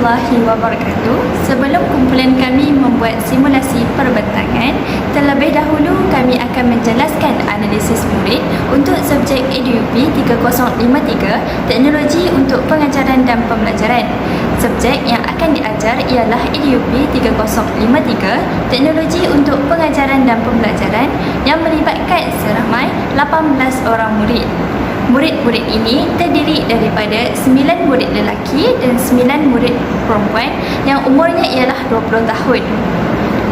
warahmatullahi wabarakatuh. Sebelum kumpulan kami membuat simulasi perbentangan, terlebih dahulu kami akan menjelaskan analisis murid untuk subjek EDUP 3053, Teknologi untuk Pengajaran dan Pembelajaran. Subjek yang akan diajar ialah EDUP 3053, Teknologi untuk Pengajaran dan Pembelajaran, yang melibatkan seramai 18 orang murid. Murid-murid ini terdiri daripada 9 murid lelaki dan 9 murid perempuan yang umurnya ialah 20 tahun.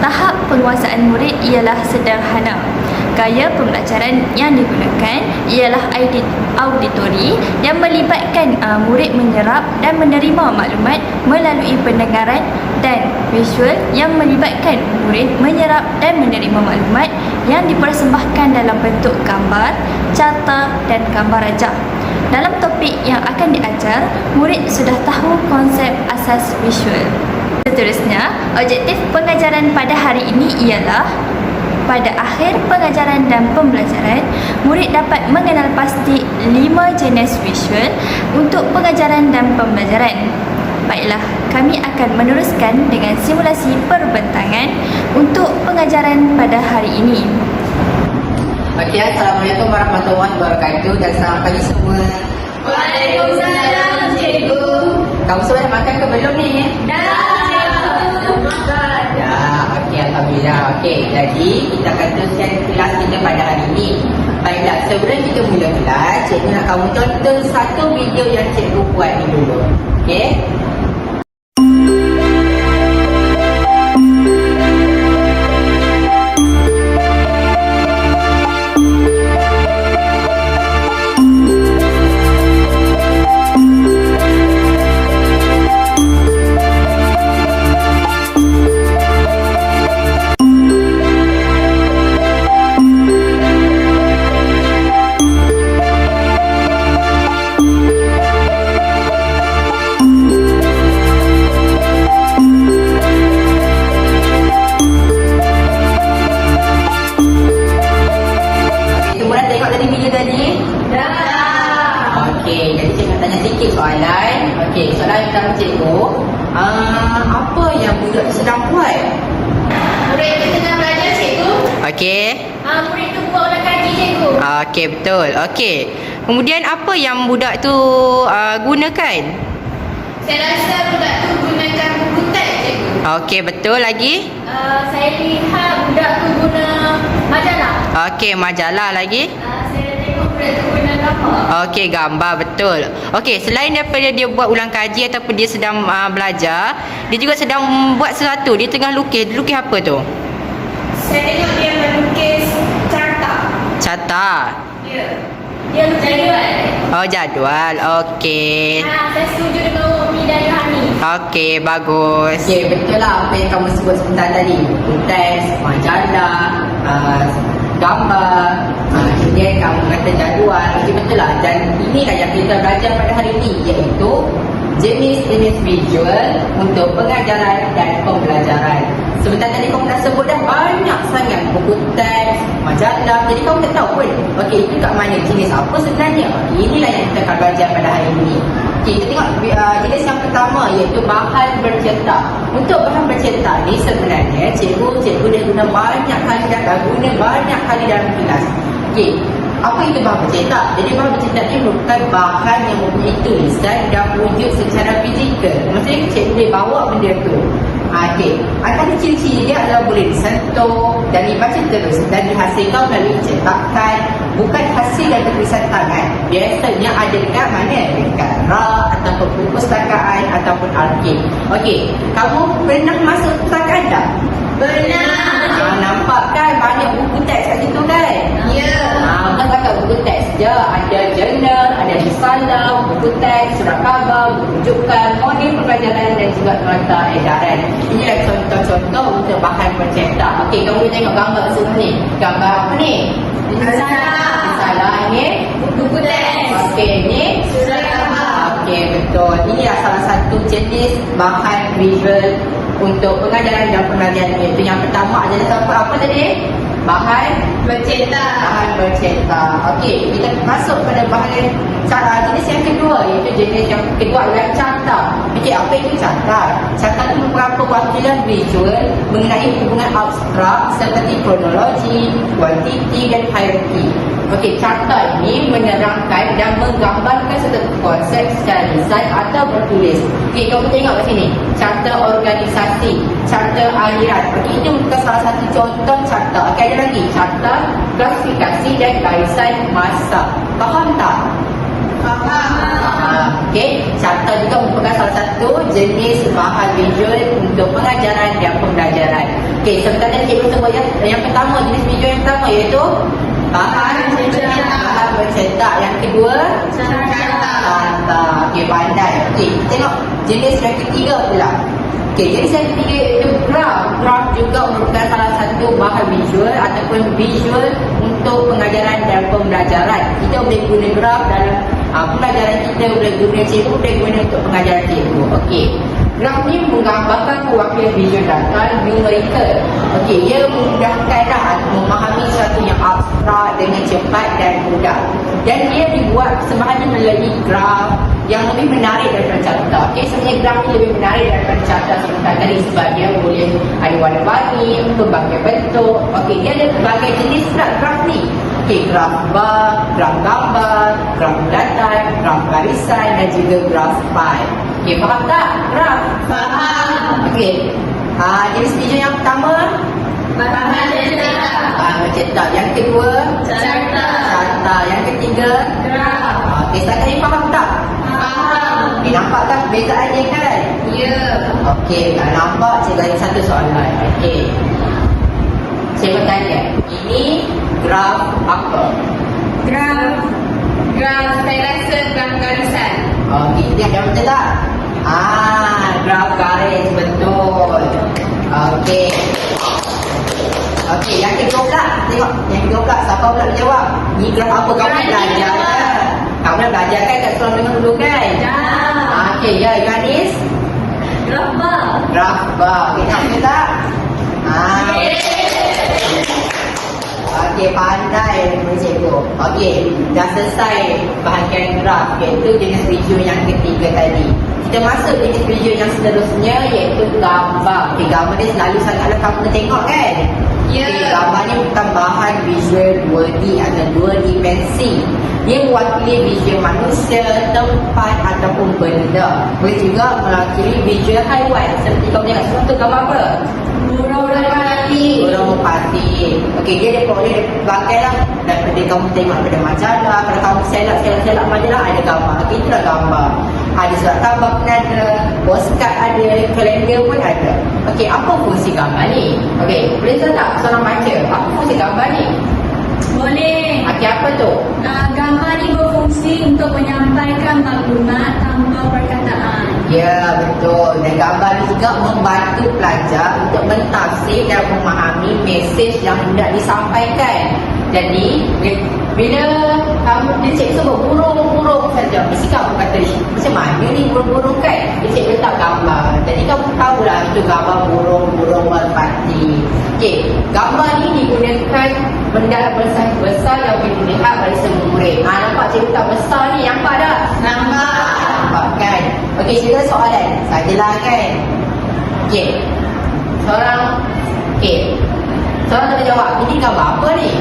Tahap penguasaan murid ialah sederhana. Gaya pembelajaran yang digunakan ialah auditori yang melibatkan murid menyerap dan menerima maklumat melalui pendengaran, dan visual yang melibatkan murid menyerap dan menerima maklumat yang dipersembahkan dalam bentuk gambar, carta dan gambar rajah. Dalam topik yang akan diajar, murid sudah tahu konsep asas visual. Seterusnya, objektif pengajaran pada hari ini ialah pada akhir pengajaran dan pembelajaran, murid dapat mengenal pasti 5 jenis visual untuk pengajaran dan pembelajaran. Baiklah, kami akan meneruskan dengan simulasi perbentangan untuk pengajaran pada hari ini. Okey, Assalamualaikum warahmatullahi wabarakatuh dan selamat pagi semua. Waalaikumsalam, cikgu. Kamu semua dah makan ke belum ni? Dah, cikgu. Makan. Ya, okey, Alhamdulillah. Okey, jadi kita akan teruskan kelas kita pada hari ini. Baiklah, sebelum kita mula kelas, cikgu nak kamu tonton satu video yang cikgu buat ni dulu. Okey? Apa yang budak sedang buat? Murid tu tengah belajar, cikgu. Okey. Murid tu buat ulang kaji, cikgu. Okey, betul. Okey. Kemudian apa yang budak tu gunakan? Saya rasa budak tu gunakan buku teks, cikgu. Okey, betul lagi? Saya lihat budak tu guna majalah. Okey, majalah lagi? Saya tengok budak tu guna gambar. Okey, gambar, betul. Okey, selain daripada dia buat ulang kaji ataupun dia sedang belajar, dia juga sedang buat sesuatu. Dia tengah lukis. Dia lukis apa tu? Saya tengok dia melukis carta. Carta. Ya. Dia lukis jadual. Oh, jadual. Okey. Saya setuju dengan Umi dan Yohani. Okey, bagus. Okey, betul lah apa yang kamu sebut sebentar tadi. Teks, majalah, gambar, kemudian kamu kata jadual. Okey, betul lah. Dan inilah yang kita belajar pada hari ini, iaitu jenis-jenis visual untuk pengajaran dan pembelajaran. Sebentar tadi kamu dah sebut dah banyak sangat buku teks, majalah. Jadi kamu tak tahu pun, okey, itu kat mana, jenis apa sebenarnya. Inilah yang kita akan belajar pada hari ini. Okey, kita tengok jenis yang pertama, iaitu bahan bercetak. Untuk bahan bercetak ni sebenarnya cikgu dia guna banyak kali dan guna banyak kali dalam kelas. Okey, apa itu bahan bercetak? Jadi bahan bercetak ni merupakan bahan yang mempunyai tulisan dan wujud secara fizikal. Maksudnya cikgu boleh bawa benda tu. Okey, antara ciri-ciri dia adalah boleh disentuh dan dibaca terus dan dihasilkan melalui cetakan, bukan hasil dari tulisan tangan. Biasanya ada dekat mana? Dekat rak ataupun perpustakaan ataupun arsip. Okey, kamu pernah masuk perpustakaan tak? Benar. Nampak kan banyak buku teks kat situ kan? Ya. Bukan cakap buku teks je, ada jurnal, ada risalah, buku teks, surat khabar, buku rujukan, modul pembelajaran dan juga nota edaran. Inilah contoh-contoh untuk bahan bercetak. Okey, kamu boleh tengok gambar kat sini ni. Gambar apa ni? Risalah ni. Buku teks. Okey, ni Surat khabar. Okey, betul. Inilah salah satu jenis bahan visual untuk pengajaran dan pembelajaran, iaitu yang pertama adalah apa tadi? Bahan Bercetak. Bahan bercetak. Okey, kita masuk pada bahan cara jenis yang kedua, iaitu jenis yang kedua adalah carta. Okey, apa itu carta? Carta itu merupakan perwakilan visual mengenai hubungan abstrak seperti kronologi, kuantiti dan hierarki. Okey, carta ini menerangkan dan menggambarkan satu konsep secara desain atau bertulis. Okey, kamu tengok kat sini. Carta organisasi, carta aliran. Okey, itu bukan salah satu contoh carta. Okey, ada lagi. Carta, klasifikasi dan garisan masa. Faham tak? Okey, carta juga merupakan salah satu jenis bahan visual untuk pengajaran dan pembelajaran. Okey, sebentar tadi cikgu sebut yang pertama, jenis visual yang pertama iaitu bahan bercetak. Yang kedua, carta. Okey, pandai. Okey, kita tengok jenis yang ketiga pula. Okey, jenis yang ketiga iaitu graf. Graf juga merupakan salah satu bahan visual ataupun visual untuk pengajaran dan pembelajaran. Kita boleh guna graf dalam pelajaran kita, boleh guna cikgu, boleh guna untuk pengajaran cikgu. Okey, graf ni menggambarkan perwakilan visual data numerical. Okey, ia memudahkanlah memahami sesuatu yang abstrak dengan cepat dan mudah. Dan dia dibuat persembahannya melalui graf yang lebih menarik daripada carta. Okey, sebenarnya graf ni lebih menarik daripada carta seperti tadi sebab dia boleh ada warna-warni, berbagai bentuk. Okey, dia ada berbagai jenis graf ni. Okey, graf bar, graf gambar, graf bulatan, graf barisan dan juga graf pie. Okey, faham tak? Graf? Faham. Okey. Jenis video yang pertama, Bahan bercetak. bahan bercetak. Yang kedua, Carta. carta. Yang ketiga, Graf. okey, setakat ni faham tak? Faham. Okey, nampak tak perbezaannya kan? Ya. Okey, kalau nampak saya bagi satu soalan. Okey, saya bertanya, ini graf apa? Graf. Saya rasa graf garisan. Okey, dia ada betul tak? Graf garis, betul. Okey. Okey, yang kedua pula. Tengok, yang kedua pula. Siapa pula jawab? Ni graf apa? Kamu dah belajar kan? Kamu dah belajar kan kat sekolah menengah dulu kan? Dah. Okey, ya, Yohanis. Graf bar. Graf bar. Okey, nak betul tak? Okey, pandai cikgu. Okey, dah selesai bahagian graf, iaitu jenis video yang ketiga tadi. Kita masuk jenis video yang seterusnya, iaitu gambar. Okey, gambar ni selalu sangatlah kamu tengok kan? Ya. Okey, gambar ni bukan bahan visual 2D atau 2 dimensi. Dia mewakili visual manusia, tempat ataupun benda. Boleh juga mewakili visual haiwan. Seperti kamu tengok semua tu gambar apa? Burung merpati. Burung merpati. Okey, dia pakai lah. Daripada kamu tengok daripada majalah, kalau kamu selak majalah ada gambar. Okey, itulah gambar. Ada surat khabar pun ada, postcard ada, kalender pun ada. Okey, apa fungsi gambar ni? Okey, boleh tahu tak seorang baca? Apa fungsi gambar ni? Boleh. Okey, apa tu? Gambar ni berfungsi untuk menyampaikan maklumat tanpa perkataan. Ya, betul. Dan gambar ni juga membantu pelajar untuk mentafsir dan memahami mesej yang hendak disampaikan. Jadi, bila kamu cik sebut burung-burung saja, mesti kamu kata, macam mana ni burung-burung kan? Cik letak gambar. Jadi kamu tahulah itu gambar burung-burung merpati. Okey, gambar ni digunakan benda besar yang boleh dilihat oleh semua murid. Nampak cik letak besar ni, nampak tak? Nampak kan? Okey, kita soalan. Sajalah kan? Okey. Seorang tak jawab. Ini gambar apa ni?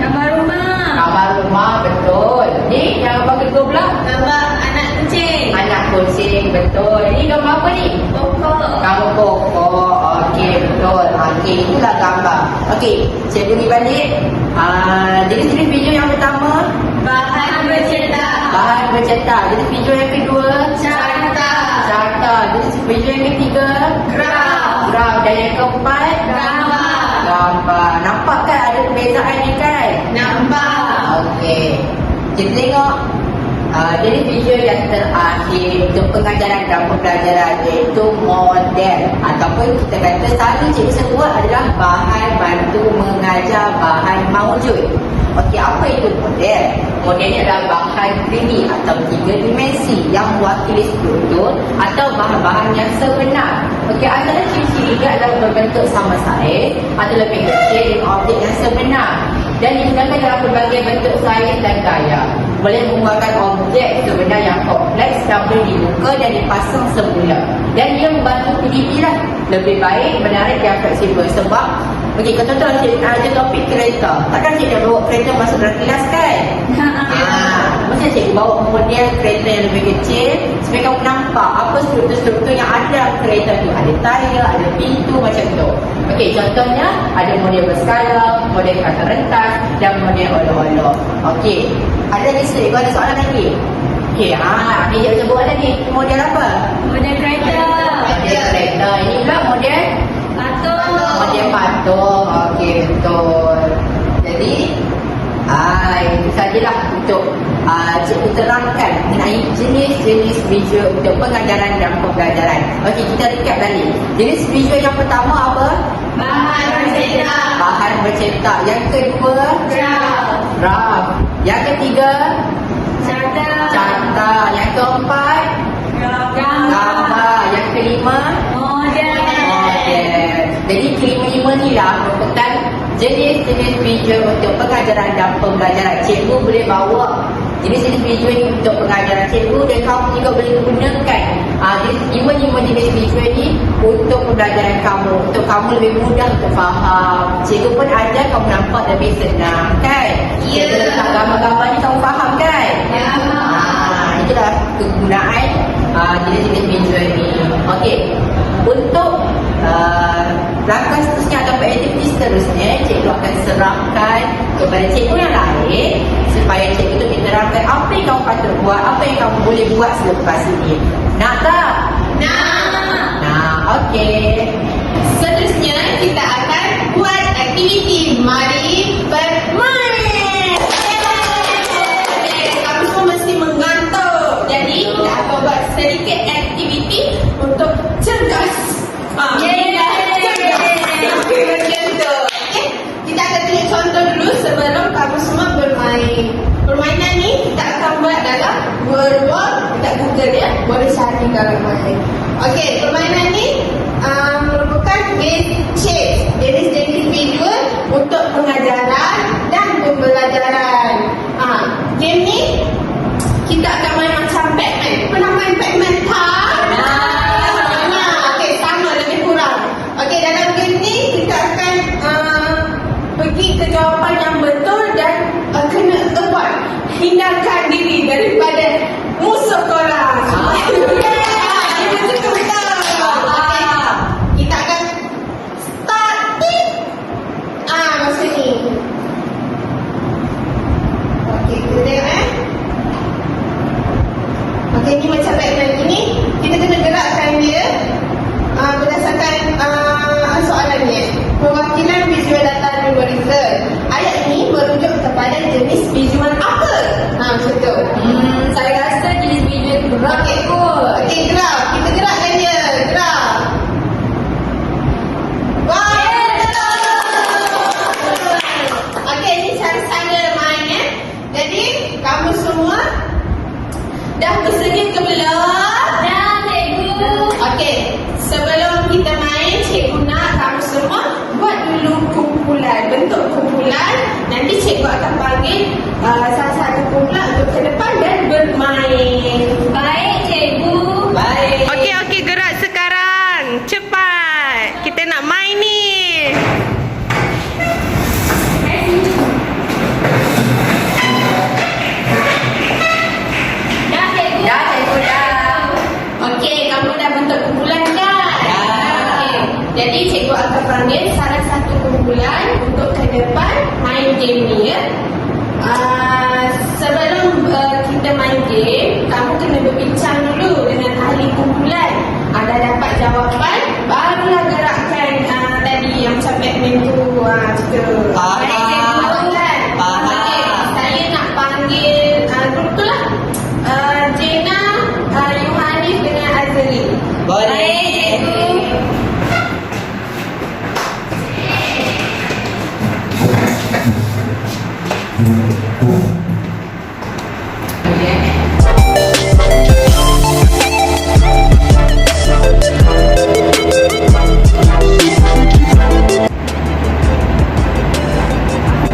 Gambar rumah. Gambar rumah, betul. Ni yang gambar kedua pula? Gambar anak kucing. Anak kucing, betul. Ini gambar apa ni? Pokok. Gambar pokok. Okey, betul. Okey, itulah gambar. Okey, cikgu ni balik. Jenis video yang pertama, Bahan bercetak. bahan bercetak. Jenis video yang kedua, Carta. Jenis video yang ketiga, graf. Dan yang keempat, gambar. Nampak kan ada perbezaan ni kan? Nampak. Okey. Kita tengok jadi video yang terakhir untuk pengajaran dan pembelajaran, iaitu model ataupun kita kata selalu cikgu sebut adalah bahan bantu mengajar, bahan maujud. Okey, apa itu model? Model ni adalah bahan 3D atau 3 dimensi yang mewakili struktur atau bahan-bahan yang sebenar. Okey, antara ciri-ciri dia adalah berbentuk sama saiz atau lebih kecil dengan objek yang sebenar. dan digunakan dalam berbagai bentuk saiz dan gaya. Boleh menggunakan objek sebenar yang kompleks yang boleh dibuka dan dipasang semula. Dan ia membantu PDP lah. Lebih baik, menarik dan fleksibel. Sebab, okey, contoh ada topik kereta. Takkan cikgu nak bawa kereta masuk dalam kelas kan? Mesti cikgu bawa model kereta yang lebih kecil supaya kamu nampak apa struktur-struktur yang ada dalam kereta tu. Ada tayar, ada pintu macam tu. Okey, contohnya ada model berskala, model kata rentas dan model olok-olok. Okey, ada lagi cikgu ada soalan lagi? Okey, ni dia sebut lagi. Model apa? Model kereta. Model kereta. Ini pula model Patung. model patung. Okey, betul. Jadi, itu sajalah untuk cikgu terangkan mengenai jenis-jenis visual untuk pengajaran dan pembelajaran. Okey, kita recap balik. Jenis visual yang pertama apa? Bahan bercetak. Bahan bercetak. Yang kedua? Graf. Yang ketiga? Carta. Yang keempat? Gambar. Yang kelima? Model. Jadi kelima-lima ni lah merupakan jenis-jenis visual untuk pengajaran dan pembelajaran. Cikgu boleh bawa jenis-jenis visual ni untuk pengajaran cikgu dan kamu juga boleh gunakan lima jenis visual ni untuk pembelajaran kamu, untuk kamu lebih mudah untuk faham. Cikgu pun ajar kamu nampak lebih senang kan? Ya. Cikgu letak gambar-gambar ni kamu faham kan? Ya. Itulah kegunaan jenis-jenis visual ni. Okey, untuk langkah seterusnya ataupun aktiviti seterusnya, cikgu akan serahkan kepada cikgu yang lain supaya cikgu tu menerangkan apa yang kamu patut buat, apa yang kamu boleh buat selepas ini. Nak tak? Nak. Okey. Seterusnya kita akan buat aktiviti. Mari bermain. Kamu semua mesti mengantuk. Jadi kita akan buat sedikit aktiviti untuk cergas. Kita akan tunjuk contoh dulu sebelum kamu semua bermain. Permainan ni kita akan buat dalam Word. Kita Google ya, boleh cari dalam main. Okey, permainan ni merupakan game chess, jenis-jenis visual untuk pengajaran dan pembelajaran. Game ni kita akan main macam Batman. Pernah main Batman tak? Okey, sama lebih kurang. Okey, dalam game ni kita akan pergi ke jawapan yang betul dan kena avoid, hindarkan diri daripada musuh korang. Kita akan start masa ni. Okey, kita tengok Okey, ni macam Batman ini. Kita kena gerakkan dia berdasarkan soalannya. Perwakilan visual data numerical. Ayat ini merujuk kepada jenis visual apa? Macam tu. Saya rasa jenis visual graf kot. Okey, graf. Kita gerakkan dia. Graf. Okey, ni cara saya main ya. Jadi, kamu semua dah bersedia ke belum? Dah, cikgu. Okey, sebelum kita main, cikgu nak kamu semua buat dulu kumpulan, bentuk kumpulan. Nanti cikgu akan panggil salah satu kumpulan untuk ke depan dan bermain. Baik, cikgu. Baik. Okey, gerak sekarang. Cepat. Kita nak main ni. Dah, cikgu. Dah, cikgu dah. Okey, kamu dah bentuk kumpulan kan? Okey. Jadi cikgu akan panggil salah satu kumpulan untuk ke depan main game ni ya. Sebelum kita main game, kamu kena berbincang dulu dengan ahli kumpulan. Ada dapat jawapan, barulah gerakkan tadi yang macam Batman tu. Faham. Baik, cikgu. Faham. Okey, saya nak panggil grup tu lah. Jena, Yohanis dengan Azali. Boleh. Baik, cikgu.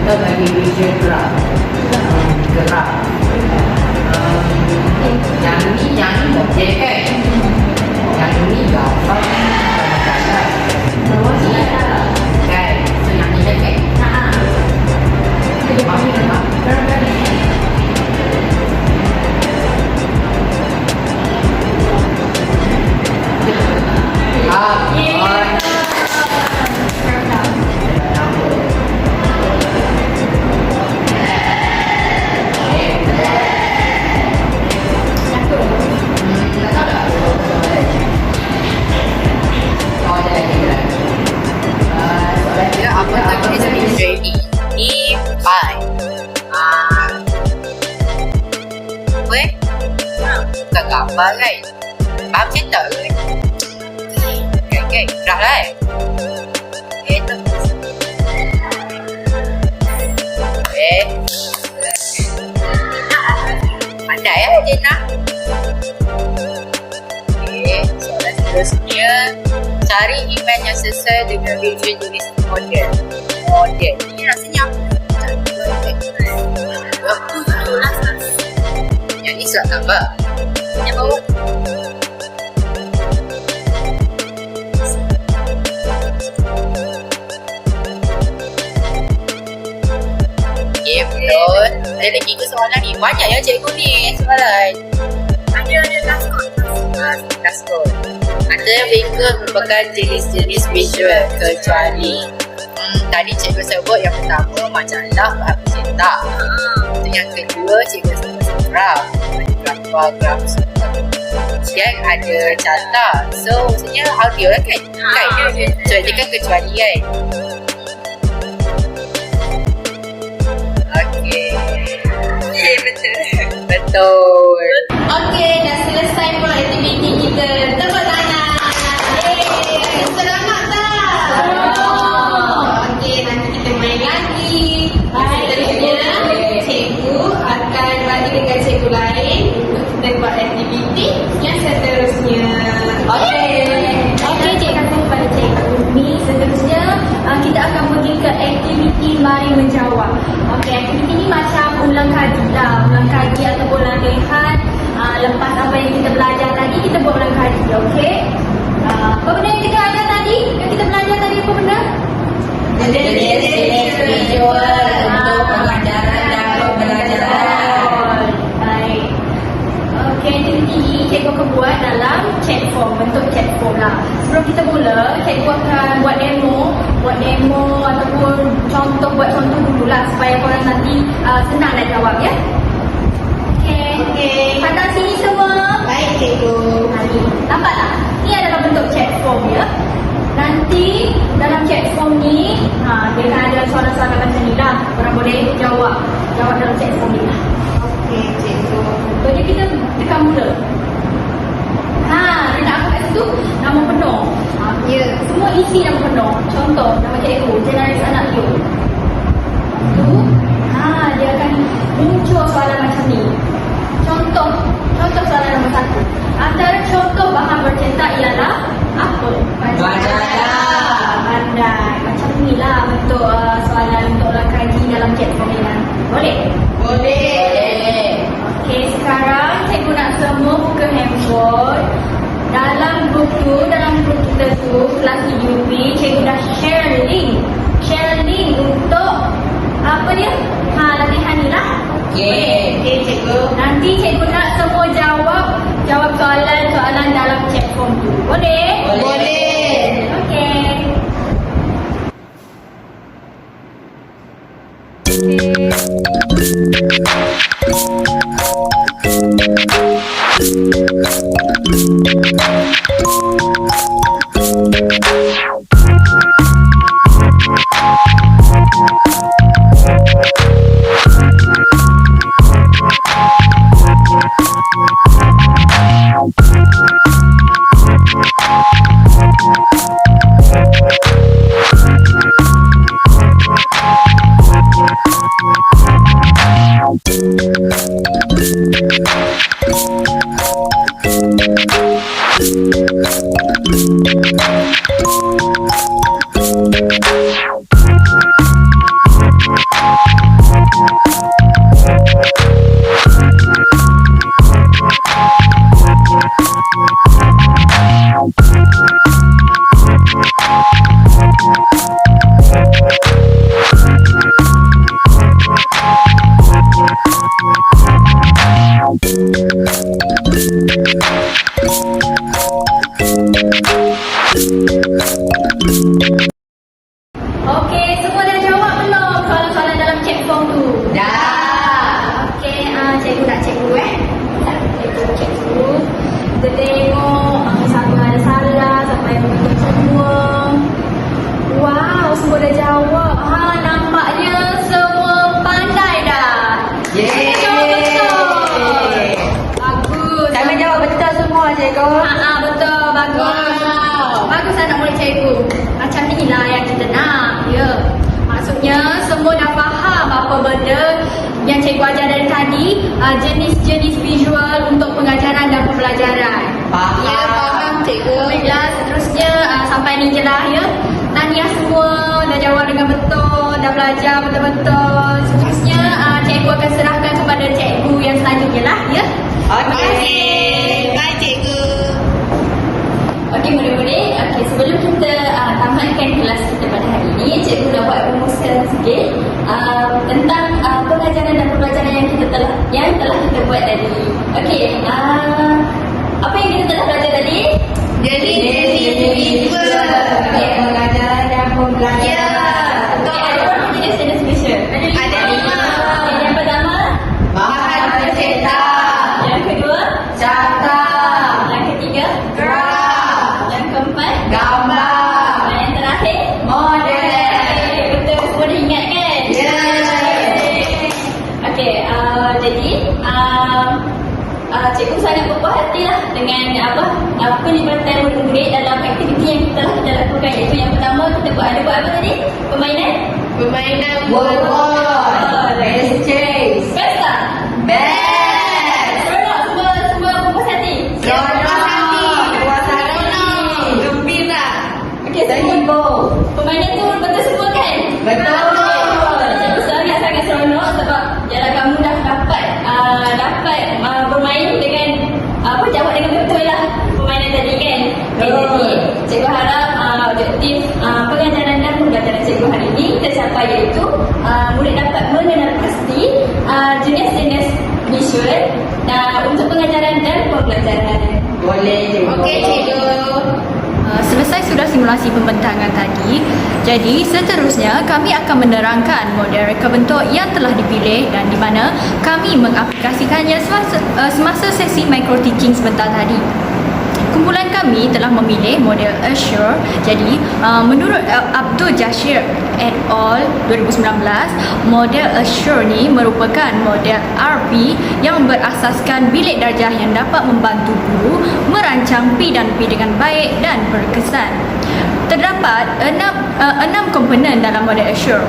kita bagi visual gerak. Gerak. Yang ni objek kan? Yang ni gambar kan? Kan? So yang ni kan? Gambar kan? Faham cerita ke? Okay, dah lah Okay, pandai lah Jena. Okay, soalan seterusnya, cari imej yang sesuai dengan visual jenis model. Model ni rasanya apa? Yang ni surat gambar. Yang bawah okay, betul. Ada lagi ke soalan ni? Banyak ya cikgu ni soalan. Ada last code. Ada finger merupakan jenis-jenis visual kecuali tadi cikgu sebut yang pertama majalah bahasa cetak. Yang kedua cikgu sebut graf. Graf kemudian ada carta. So maksudnya audio lah kan? Kan dia kan kecuali kan. Okay, betul. Okey, dah selesai pula aktiviti kita. Tepuk tangan. Selamat tak? Okey, nanti kita main lagi. Seterusnya, cikgu akan bagi dengan cikgu lain untuk kita buat aktiviti yang seterusnya. Okey, cikgu kepada cikgu ni seterusnya kita akan pergi ke aktiviti mari menjawab. Okey, aktiviti ni macam ulang kaji lah. Ulang kaji ataupun latihan lepas apa yang kita belajar tadi, kita buat ulang kaji. Okey. Apa benda yang kita ajar tadi? Yang kita belajar tadi apa benda? Jenis visual untuk pengajaran dan pembelajaran. Baik. Okey, aktiviti ni cikgu akan buat dalam chat form, bentuk chat form lah. Sebelum kita mula, cikgu akan buat demo ataupun buat contoh dululah supaya korang nanti senang nak jawab ya. Okey. Pandang sini semua. Baik, cikgu. Ni, nampak tak? Ni adalah bentuk chat form ya. Nanti dalam chat form ni, dia akan ada soalan-soalan macam ni lah. Korang boleh jawab dalam chat form ni lah. Okey, cikgu. Jadi kita tekan mula. Dia nak apa kat situ? Nama penuh. Ya. Semua isi nama penuh. Contoh, nama cikgu, Janaris anak you. Dia akan muncul soalan macam ni. Contoh soalan nombor 1. Antara contoh bahan bercetak ialah apa? Majalah. Pandai. Macam ni lah bentuk soalan untuk ulang kaji dalam chat form ni. Boleh? Boleh. Okey, sekarang cikgu nak semua buka handphone. Dalam grup kita tu, kelas EUP, cikgu dah share link untuk apa dia? Latihan ni lah. Okey, cikgu. Nanti cikgu nak semua jawab soalan dalam chat form tu. Boleh? Boleh. Okey. Thank you. cikgu ajar dari tadi jenis-jenis visual untuk pengajaran dan pembelajaran. Ya, faham cikgu. Baiklah, seterusnya sampai ni je lah ya. Tahniah semua dah jawab dengan betul, dah belajar betul-betul. Seterusnya cikgu akan serahkan kepada cikgu yang selanjutnya lah ya. Okey. Bye cikgu. Okey murid-murid, sebelum kita tamatkan kelas kita pada hari ini, cikgu nak buat rumuskan sikit tentang pengajaran dan pembelajaran yang telah kita buat tadi. Okey, apa yang kita telah belajar tadi? Jadi visual. Pengajaran dan pembelajaran. Okey, ada berapa jenis visual? Ada 5. Yang pertama, Bahan bercetak. yang kedua, Catat. yang ketiga, Graf. yang keempat, Gambar. dan yang terakhir, Model. Okey, betul, semua dah ingat kan? Ya. Okey, jadi cikgu sangat berpuas hati lah dengan pelibatan murid-murid dalam aktiviti yang kita lakukan, iaitu yang pertama kita ada buat apa tadi? Permainan World. Best chase. best tak? Best. Seronok, semua berpuas hati? Puas hati. Gembira. Okey, semua permainan tu betul semua kan? Betul. Cikgu sangat-sangat seronok sebab yalah kamu dah dapat bermain dengan jawab dengan betul lah permainan tadi kan. Okay, jadi cikgu harap objektif pengajaran dan pembelajaran cikgu hari ini tercapai, iaitu murid dapat mengenal pasti jenis-jenis visual untuk pengajaran dan pembelajaran. Boleh cikgu. Okey cikgu. Selesai sudah simulasi pembentangan tadi, jadi seterusnya kami akan menerangkan model reka bentuk yang telah dipilih dan di mana kami mengaplikasikannya semasa sesi micro teaching sebentar tadi. Kumpulan kami telah memilih model Assure. Jadi, menurut Abdul Jashir et al. 2019, model Assure ni merupakan model RP yang berasaskan bilik darjah yang dapat membantu guru merancang P&P dengan baik dan berkesan. Terdapat 6 komponen dalam model Assure.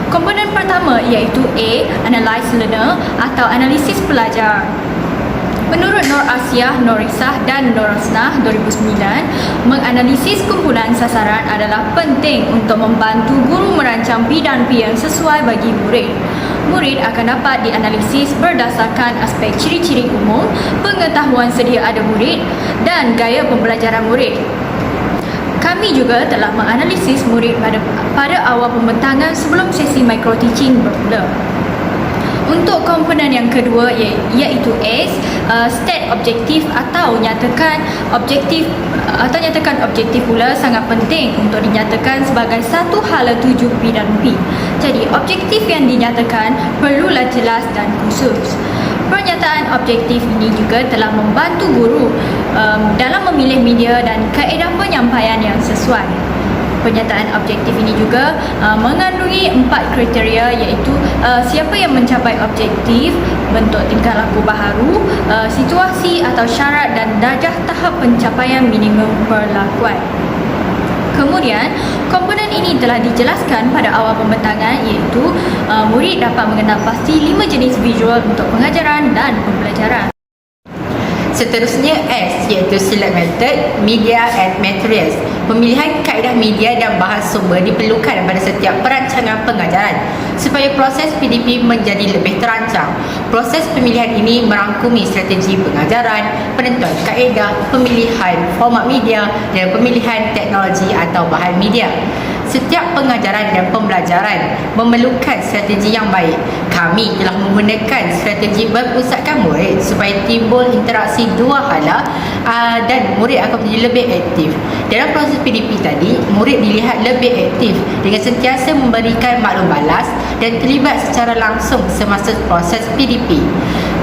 Komponen pertama iaitu A, Analyze Learner atau analisis pelajar. Menurut Nur Asiah, Norisah dan Norasnah 2009, menganalisis kumpulan sasaran adalah penting untuk membantu guru merancang P&P yang sesuai bagi murid. Murid akan dapat dianalisis berdasarkan aspek ciri-ciri umum, pengetahuan sedia ada murid dan gaya pembelajaran murid. Kami juga telah menganalisis murid pada awal pembentangan sebelum sesi micro teaching bermula. Untuk komponen yang kedua iaitu S, state objektif atau nyatakan objektif pula sangat penting untuk dinyatakan sebagai satu hala tuju P&P. Jadi objektif yang dinyatakan perlulah jelas dan khusus. Pernyataan objektif ini juga telah membantu guru dalam memilih media dan kaedah penyampaian yang sesuai. Pernyataan objektif ini juga mengandungi 4 kriteria, iaitu siapa yang mencapai objektif, bentuk tingkah laku baharu, situasi atau syarat dan darjah tahap pencapaian minimum perlakuan. Kemudian, komponen ini telah dijelaskan pada awal pembentangan, iaitu murid dapat mengenal pasti 5 jenis visual untuk pengajaran dan pembelajaran. Seterusnya S, iaitu Select Method, Media and Materials. Pemilihan kaedah media dan bahan sumber diperlukan pada setiap perancangan pengajaran supaya proses PDP menjadi lebih terancang. Proses pemilihan ini merangkumi strategi pengajaran, penentuan kaedah, pemilihan format media dan pemilihan teknologi atau bahan media. Setiap pengajaran dan pembelajaran memerlukan strategi yang baik. Kami telah menggunakan strategi berpusatkan murid supaya timbul interaksi dua hala dan murid akan menjadi lebih aktif. Dalam proses PDP tadi, murid dilihat lebih aktif dengan sentiasa memberikan maklum balas dan terlibat secara langsung semasa proses PDP.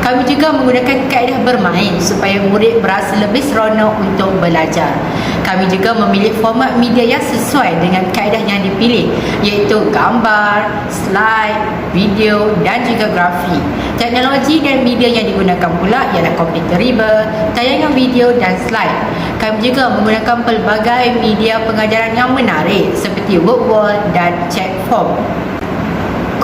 Kami juga menggunakan kaedah bermain supaya murid berasa lebih seronok untuk belajar. Kami juga memilih format media yang sesuai dengan kaedah yang dipilih, iaitu gambar, slide, video dan juga grafik. Teknologi dan media yang digunakan pula ialah komputer riba, tayangan video dan slide. Kami juga menggunakan pelbagai media pengajaran yang menarik seperti workwall dan chat form.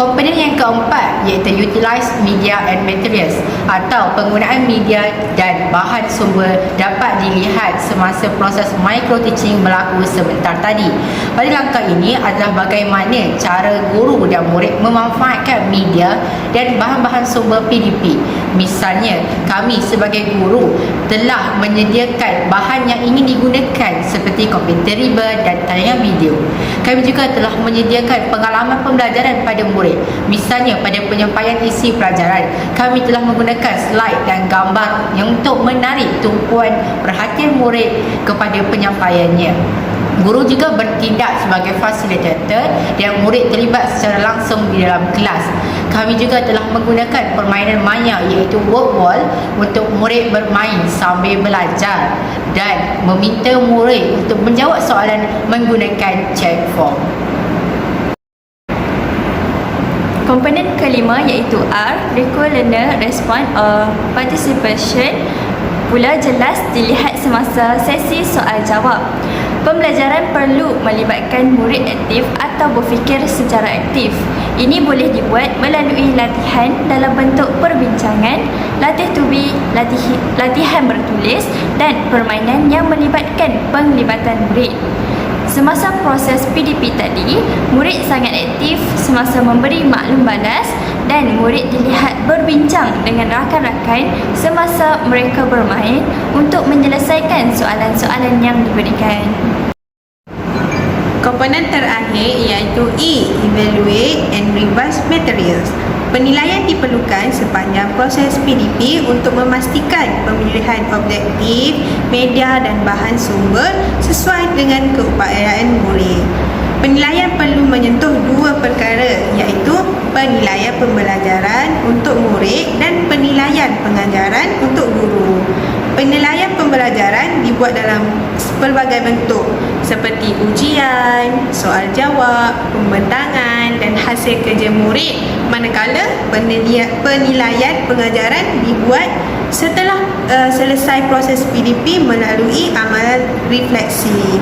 Komponen yang keempat iaitu utilize media and materials atau penggunaan media dan bahan sumber dapat dilihat semasa proses micro teaching berlaku sebentar tadi. Pada langkah ini adalah bagaimana cara guru dan murid memanfaatkan media dan bahan-bahan sumber PDP. Misalnya, kami sebagai guru telah menyediakan bahan yang ingin digunakan seperti komputer riba dan tayangan video. Kami juga telah menyediakan pengalaman pembelajaran pada murid. Misalnya pada penyampaian isi pelajaran, kami telah menggunakan slide dan gambar yang untuk menarik tumpuan perhatian murid kepada penyampaiannya. Guru juga bertindak sebagai fasilitator dan murid terlibat secara langsung di dalam kelas. Kami juga telah menggunakan permainan maya iaitu work wall untuk murid bermain sambil belajar dan meminta murid untuk menjawab soalan menggunakan chat form. Komponen kelima iaitu R, Recall Learner Response or Participation, pula jelas dilihat semasa sesi soal jawab. Pembelajaran perlu melibatkan murid aktif atau berfikir secara aktif. Ini boleh dibuat melalui latihan dalam bentuk perbincangan, latih tubi, latihan bertulis dan permainan yang melibatkan penglibatan murid. Semasa proses PDP tadi, murid sangat aktif semasa memberi maklum balas dan murid dilihat berbincang dengan rakan-rakan semasa mereka bermain untuk menyelesaikan soalan-soalan yang diberikan. Komponen terakhir iaitu E, Evaluate and Revise Materials. Penilaian diperlukan sepanjang proses PDP untuk memastikan pemilihan objektif, media dan bahan sumber sesuai dengan keupayaan murid. Penilaian perlu menyentuh dua perkara iaitu penilaian pembelajaran untuk murid dan penilaian pengajaran untuk guru. Penilaian pembelajaran dibuat dalam pelbagai bentuk seperti ujian, soal jawab, pembentangan dan hasil kerja murid, manakala penilaian pengajaran dibuat setelah selesai proses PDP melalui amalan refleksi.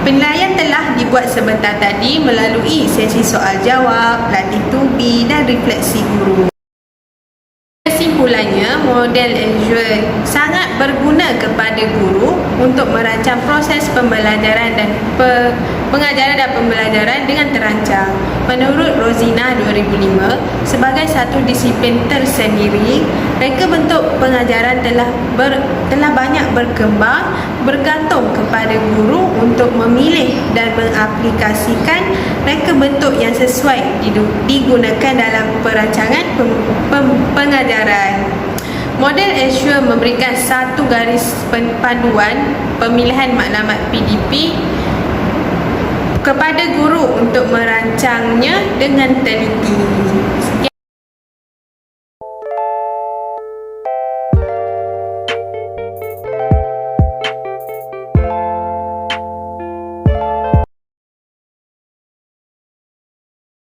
Penilaian telah dibuat sebentar tadi melalui sesi soal jawab, latih tubi dan refleksi guru. Kesimpulannya, model Azure sangat berguna kepada guru untuk merancang proses pembelajaran dan pengajaran dan pembelajaran dengan terancang. Menurut Rosina 2005, sebagai satu disiplin tersendiri, reka bentuk pengajaran telah banyak berkembang bergantung kepada guru untuk memilih dan mengaplikasikan reka bentuk yang sesuai digunakan dalam perancangan pengajaran. Model Azure memberikan satu garis panduan pemilihan maklumat PDP kepada guru untuk merancangnya dengan teliti.